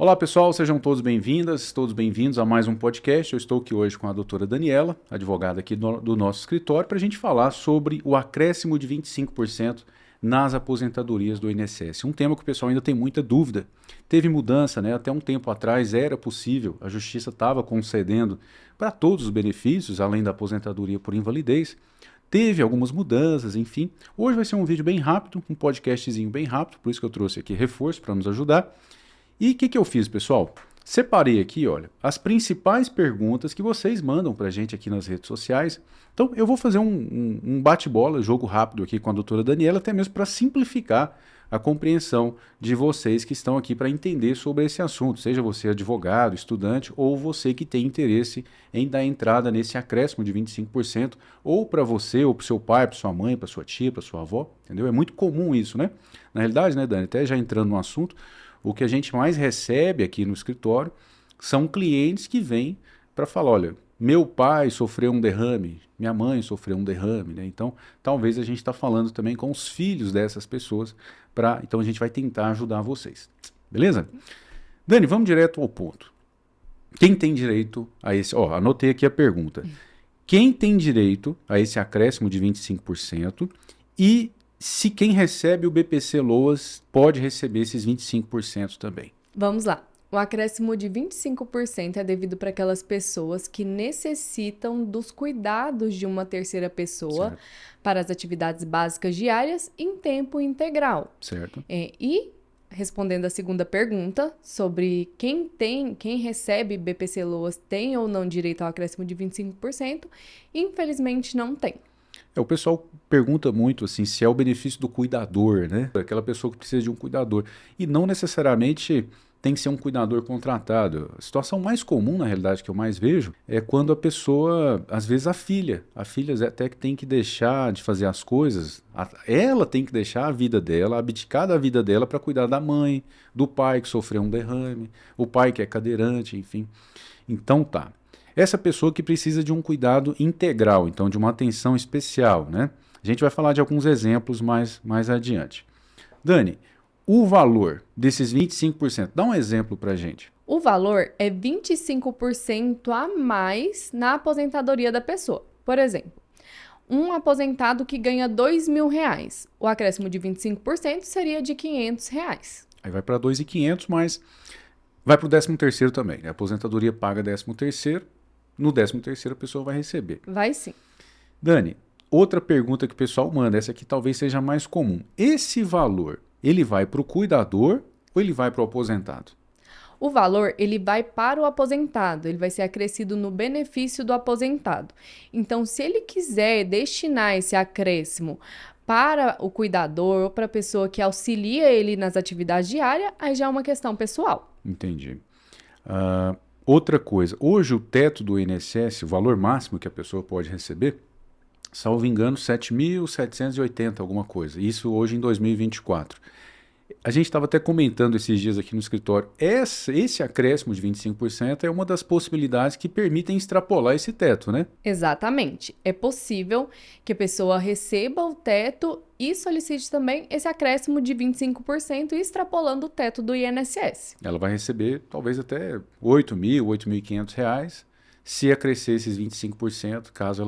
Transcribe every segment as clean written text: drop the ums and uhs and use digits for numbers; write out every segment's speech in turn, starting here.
Olá pessoal, sejam todos bem-vindas, todos bem-vindos a mais um podcast. Eu estou aqui hoje com a doutora Daniela, advogada aqui do nosso escritório, para a gente falar sobre o acréscimo de 25% nas aposentadorias do INSS. Um tema que o pessoal ainda tem muita dúvida. Teve mudança, né? Até um tempo atrás era possível, a Justiça estava concedendo para todos os benefícios, além da aposentadoria por invalidez. Teve algumas mudanças, enfim. Hoje vai ser um vídeo bem rápido, um podcastzinho bem rápido, por isso que eu trouxe aqui reforço para nos ajudar. E o que eu fiz, pessoal? Separei aqui, olha, as principais perguntas que vocês mandam para a gente aqui nas redes sociais. Então, eu vou fazer um bate-bola, jogo rápido aqui com a doutora Daniela, até mesmo para simplificar a compreensão de vocês que estão aqui para entender sobre esse assunto, seja você advogado, estudante ou você que tem interesse em dar entrada nesse acréscimo de 25%, ou para você, ou para o seu pai, para sua mãe, para sua tia, para sua avó, entendeu? É muito comum isso, né? Na realidade, né, Dani, até já entrando no assunto, o que a gente mais recebe aqui no escritório são clientes que vêm para falar, olha, meu pai sofreu um derrame, minha mãe sofreu um derrame, né? Então, talvez a gente está falando também com os filhos dessas pessoas, então a gente vai tentar ajudar vocês, beleza? Dani, vamos direto ao ponto. Quem tem direito a esse... anotei aqui a pergunta. Quem tem direito a esse acréscimo de 25% e se quem recebe o BPC-Loas pode receber esses 25% também? Vamos lá. O acréscimo de 25% é devido para aquelas pessoas que necessitam dos cuidados de uma terceira pessoa, certo, para as atividades básicas diárias em tempo integral. Certo. E respondendo a segunda pergunta sobre quem recebe BPC-Loas tem ou não direito ao acréscimo de 25%, infelizmente não tem. O pessoal pergunta muito assim se é o benefício do cuidador, né? Aquela pessoa que precisa de um cuidador. E não necessariamente tem que ser um cuidador contratado. A situação mais comum, na realidade, que eu mais vejo, é quando a pessoa, às vezes a filha até que tem que deixar de fazer as coisas, ela tem que deixar a vida dela, abdicar da vida dela para cuidar da mãe, do pai que sofreu um derrame, o pai que é cadeirante, enfim. Então tá. Essa pessoa que precisa de um cuidado integral, então de uma atenção especial, né? A gente vai falar de alguns exemplos mais adiante. Dani, o valor desses 25%, dá um exemplo para a gente. O valor é 25% a mais na aposentadoria da pessoa. Por exemplo, um aposentado que ganha R$2.000, o acréscimo de 25% seria de R$500. Aí vai para 2.500, mas vai para o 13º também, né? A aposentadoria paga 13º, no 13º a pessoa vai receber. Vai sim. Dani, outra pergunta que o pessoal manda, essa aqui talvez seja mais comum. Esse valor, ele vai para o cuidador ou ele vai para o aposentado? O valor, ele vai para o aposentado, ele vai ser acrescido no benefício do aposentado. Então, se ele quiser destinar esse acréscimo para o cuidador ou para a pessoa que auxilia ele nas atividades diárias, aí já é uma questão pessoal. Entendi. Outra coisa, hoje o teto do INSS, o valor máximo que a pessoa pode receber, salvo engano, 7.780 alguma coisa. Isso hoje em 2024. A gente estava até comentando esses dias aqui no escritório, esse acréscimo de 25% é uma das possibilidades que permitem extrapolar esse teto, né? Exatamente. É possível que a pessoa receba o teto e solicite também esse acréscimo de 25% extrapolando o teto do INSS. Ela vai receber talvez até R$8.000, R$8.500 se acrescer esses 25%, caso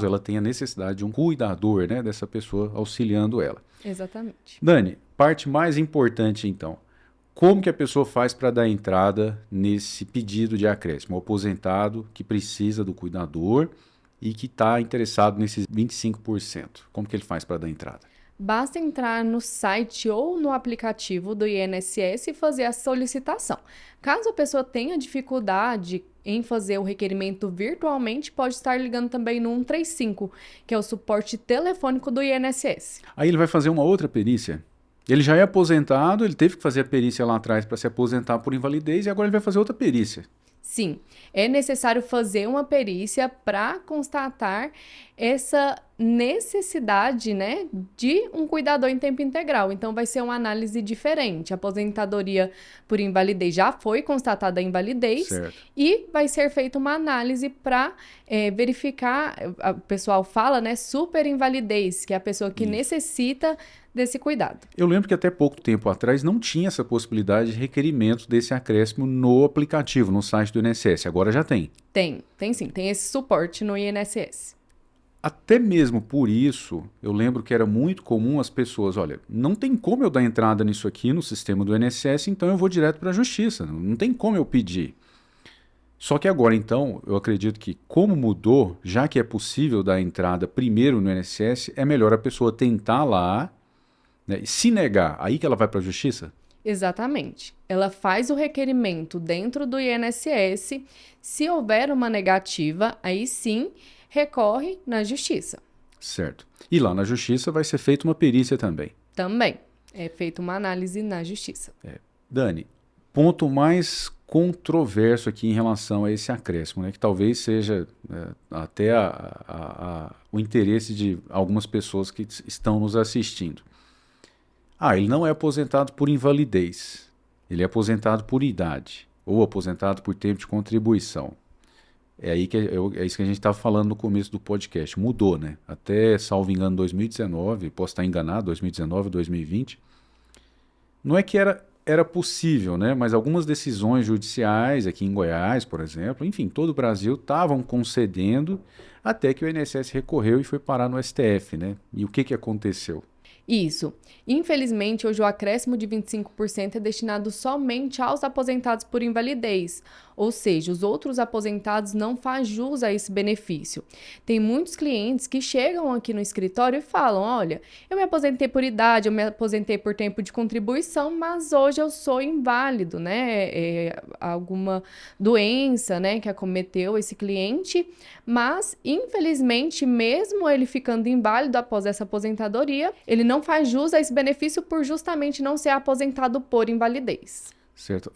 ela tenha necessidade de um cuidador, né, dessa pessoa auxiliando ela. Exatamente. Dani, parte mais importante então, como que a pessoa faz para dar entrada nesse pedido de acréscimo? O aposentado que precisa do cuidador e que está interessado nesses 25%, como que ele faz para dar entrada? Basta entrar no site ou no aplicativo do INSS e fazer a solicitação. Caso a pessoa tenha dificuldade em fazer o requerimento virtualmente, pode estar ligando também no 135, que é o suporte telefônico do INSS. Aí ele vai fazer uma outra perícia? Ele já é aposentado, ele teve que fazer a perícia lá atrás para se aposentar por invalidez e agora ele vai fazer outra perícia. Sim, é necessário fazer uma perícia para constatar essa necessidade, né, de um cuidador em tempo integral. Então, vai ser uma análise diferente. A aposentadoria por invalidez já foi constatada a invalidez, certo, e vai ser feita uma análise para verificar, o pessoal fala, né, super invalidez, que é a pessoa que necessita desse cuidado. Eu lembro que até pouco tempo atrás não tinha essa possibilidade de requerimento desse acréscimo no aplicativo, no site do INSS. Agora já tem. Tem sim, tem esse suporte no INSS. Até mesmo por isso, eu lembro que era muito comum as pessoas, olha, não tem como eu dar entrada nisso aqui no sistema do INSS, então eu vou direto para a Justiça, não tem como eu pedir. Só que agora, então, eu acredito que como mudou, já que é possível dar entrada primeiro no INSS, é melhor a pessoa tentar lá, né, e se negar, aí que ela vai para a Justiça? Exatamente. Ela faz o requerimento dentro do INSS. Se houver uma negativa, aí sim recorre na Justiça. Certo. E lá na Justiça vai ser feita uma perícia também. Também é feita uma análise na Justiça. Dani, ponto mais controverso aqui em relação a esse acréscimo, né, que talvez seja até o interesse de algumas pessoas que estão nos assistindo. Ele não é aposentado por invalidez, ele é aposentado por idade ou aposentado por tempo de contribuição. É isso que a gente estava falando no começo do podcast. Mudou, né? Até, salvo engano, 2019, posso estar enganado, 2019, 2020. Não é que era possível, né? Mas algumas decisões judiciais aqui em Goiás, por exemplo, enfim, todo o Brasil estavam concedendo até que o INSS recorreu e foi parar no STF, né? E o que aconteceu? Isso. Infelizmente, hoje o acréscimo de 25% é destinado somente aos aposentados por invalidez, ou seja, os outros aposentados não faz jus a esse benefício. Tem muitos clientes que chegam aqui no escritório e falam, olha, eu me aposentei por idade, eu me aposentei por tempo de contribuição, mas hoje eu sou inválido, né? Alguma doença, né, que acometeu esse cliente, mas, infelizmente, mesmo ele ficando inválido após essa aposentadoria, ele não faz jus a esse benefício por justamente não ser aposentado por invalidez. Certo.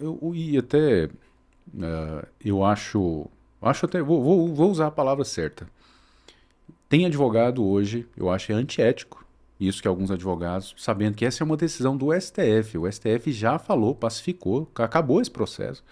Eu acho até, vou usar a palavra certa. Tem advogado hoje, eu acho antiético, isso que alguns advogados, sabendo que essa é uma decisão do STF, o STF já falou, pacificou, acabou esse processo,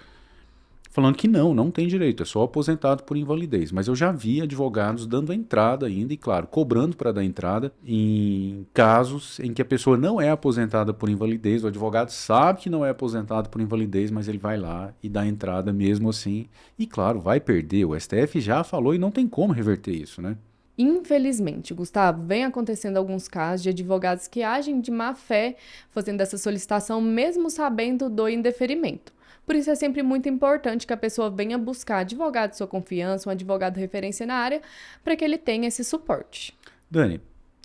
falando que não tem direito, é só aposentado por invalidez. Mas eu já vi advogados dando entrada ainda, e claro, cobrando para dar entrada em casos em que a pessoa não é aposentada por invalidez, o advogado sabe que não é aposentado por invalidez, mas ele vai lá e dá entrada mesmo assim. E claro, vai perder, o STF já falou e não tem como reverter isso, né? Infelizmente, Gustavo, vem acontecendo alguns casos de advogados que agem de má fé fazendo essa solicitação mesmo sabendo do indeferimento. Por isso é sempre muito importante que a pessoa venha buscar advogado de sua confiança, um advogado referência na área, para que ele tenha esse suporte. Dani,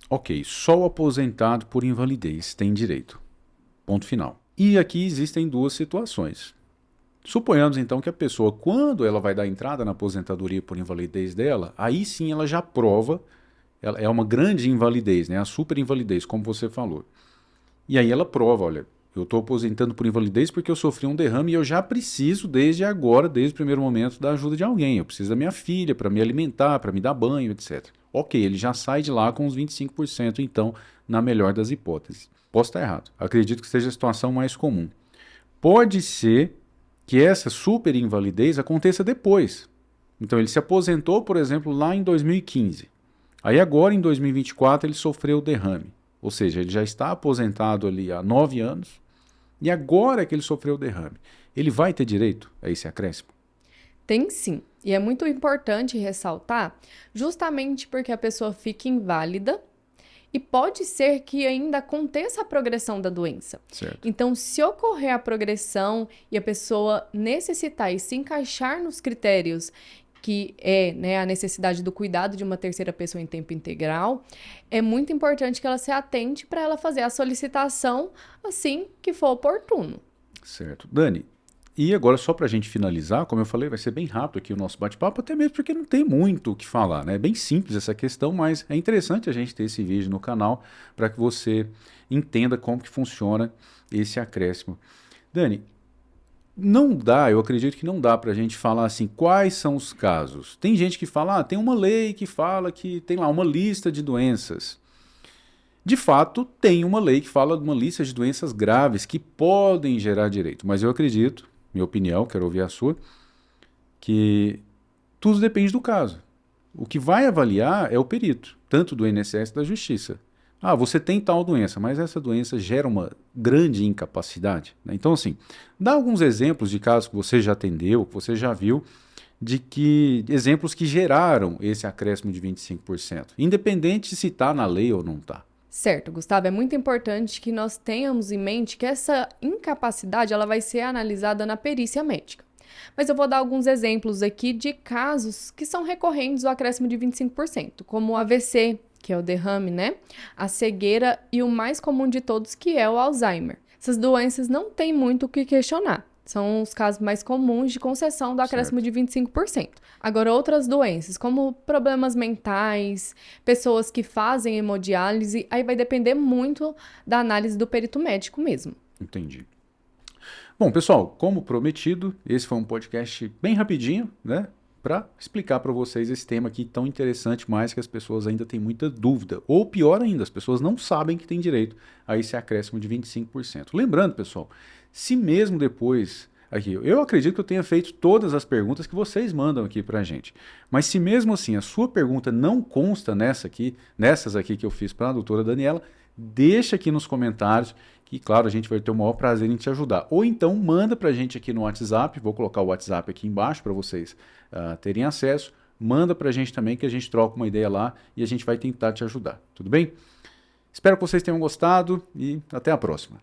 ok, só o aposentado por invalidez tem direito. Ponto final. E aqui existem duas situações. Suponhamos então que a pessoa, quando ela vai dar entrada na aposentadoria por invalidez dela, aí sim ela já prova, ela é uma grande invalidez, né? A super invalidez, como você falou. E aí ela prova, olha, eu estou aposentando por invalidez porque eu sofri um derrame e eu já preciso desde agora, desde o primeiro momento, da ajuda de alguém. Eu preciso da minha filha para me alimentar, para me dar banho, etc. Ok, ele já sai de lá com os 25%, então, na melhor das hipóteses. Posso estar errado. Acredito que seja a situação mais comum. Pode ser que essa super invalidez aconteça depois. Então, ele se aposentou, por exemplo, lá em 2015. Aí agora, em 2024, ele sofreu o derrame. Ou seja, ele já está aposentado ali há 9 anos, e agora que ele sofreu o derrame, ele vai ter direito a esse acréscimo? Tem sim. E é muito importante ressaltar, justamente porque a pessoa fica inválida e pode ser que ainda aconteça a progressão da doença. Certo. Então, se ocorrer a progressão e a pessoa necessitar e se encaixar nos critérios que é, né, a necessidade do cuidado de uma terceira pessoa em tempo integral, é muito importante que ela se atente para ela fazer a solicitação assim que for oportuno. Certo. Dani, e agora só para a gente finalizar, como eu falei, vai ser bem rápido aqui o nosso bate-papo, até mesmo porque não tem muito o que falar, né? É bem simples essa questão, mas é interessante a gente ter esse vídeo no canal para que você entenda como que funciona esse acréscimo. Dani, não dá, eu acredito que não dá para a gente falar assim, quais são os casos. Tem gente que fala, tem uma lei que fala que tem lá uma lista de doenças. De fato, tem uma lei que fala de uma lista de doenças graves que podem gerar direito. Mas eu acredito, minha opinião, quero ouvir a sua, que tudo depende do caso. O que vai avaliar é o perito, tanto do INSS da Justiça. Ah, você tem tal doença, mas essa doença gera uma grande incapacidade, né? Então, assim, dá alguns exemplos de casos que você já atendeu, que você já viu, de que exemplos que geraram esse acréscimo de 25%, independente se está na lei ou não está. Certo, Gustavo, é muito importante que nós tenhamos em mente que essa incapacidade ela vai ser analisada na perícia médica. Mas eu vou dar alguns exemplos aqui de casos que são recorrentes do acréscimo de 25%, como o AVC, que é o derrame, né? A cegueira e o mais comum de todos, que é o Alzheimer. Essas doenças não tem muito o que questionar. São os casos mais comuns de concessão do acréscimo de 25%. Agora, outras doenças, como problemas mentais, pessoas que fazem hemodiálise, aí vai depender muito da análise do perito médico mesmo. Entendi. Bom, pessoal, como prometido, esse foi um podcast bem rapidinho, né? Para explicar para vocês esse tema aqui tão interessante, mas que as pessoas ainda têm muita dúvida. Ou pior ainda, as pessoas não sabem que tem direito a esse acréscimo de 25%. Lembrando, pessoal, se mesmo depois, aqui, eu acredito que eu tenha feito todas as perguntas que vocês mandam aqui para a gente, mas se mesmo assim a sua pergunta não consta nessas aqui que eu fiz para a doutora Daniela, deixa aqui nos comentários que, claro, a gente vai ter o maior prazer em te ajudar. Ou então manda para a gente aqui no WhatsApp, vou colocar o WhatsApp aqui embaixo para vocês terem acesso, manda para a gente também que a gente troca uma ideia lá e a gente vai tentar te ajudar, tudo bem? Espero que vocês tenham gostado e até a próxima.